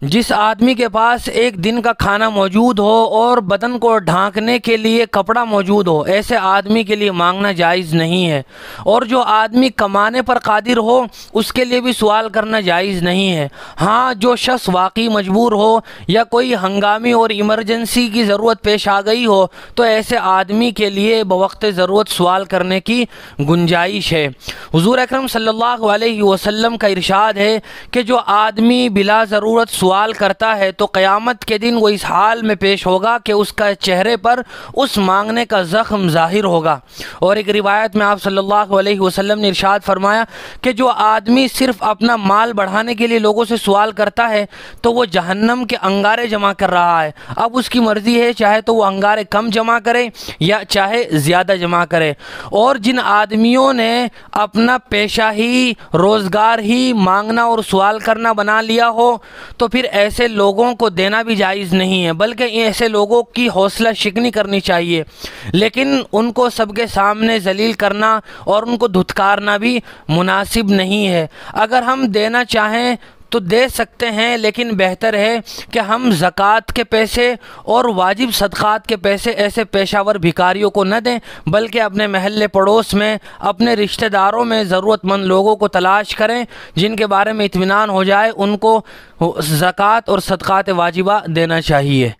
جس آدمی کے پاس ایک دن کا کھانا موجود ہو اور بدن کو ڈھانکنے کے لیے کپڑا موجود ہو، ایسے آدمی کے لیے مانگنا جائز نہیں ہے۔ اور جو آدمی کمانے پر قادر ہو اس کے لیے بھی سوال کرنا جائز نہیں ہے۔ ہاں، جو شخص واقعی مجبور ہو یا کوئی ہنگامی اور ایمرجنسی کی ضرورت پیش آ گئی ہو تو ایسے آدمی کے لیے بوقت ضرورت سوال کرنے کی گنجائش ہے۔ حضور اکرم صلی اللہ علیہ وسلم کا ارشاد ہے کہ جو آدمی بلا ضرورت سوال کرتا ہے تو قیامت کے دن وہ اس حال میں پیش ہوگا کہ اس کا چہرے پر اس مانگنے کا زخم ظاہر ہوگا۔ اور ایک روایت میں آپ صلی اللہ علیہ وسلم نے ارشاد فرمایا کہ جو آدمی صرف اپنا مال بڑھانے کے لیے لوگوں سے سوال کرتا ہے تو وہ جہنم کے انگارے جمع کر رہا ہے۔ اب اس کی مرضی ہے، چاہے تو وہ انگارے کم جمع کرے یا چاہے زیادہ جمع کرے۔ اور جن آدمیوں نے اپنا پیشہ ہی، روزگار ہی مانگنا اور سوال کرنا بنا لیا ہو تو پھر ایسے لوگوں کو دینا بھی جائز نہیں ہے، بلکہ ایسے لوگوں کی حوصلہ شکنی کرنی چاہیے، لیکن ان کو سب کے سامنے ذلیل کرنا اور ان کو دھتکارنا بھی مناسب نہیں ہے۔ اگر ہم دینا چاہیں تو دے سکتے ہیں، لیکن بہتر ہے کہ ہم زکوٰۃ کے پیسے اور واجب صدقات کے پیسے ایسے پیشہ ور بھکاریوں کو نہ دیں، بلکہ اپنے محلے پڑوس میں، اپنے رشتہ داروں میں ضرورت مند لوگوں کو تلاش کریں جن کے بارے میں اطمینان ہو جائے، ان کو زکوٰۃ اور صدقات واجبہ دینا چاہیے۔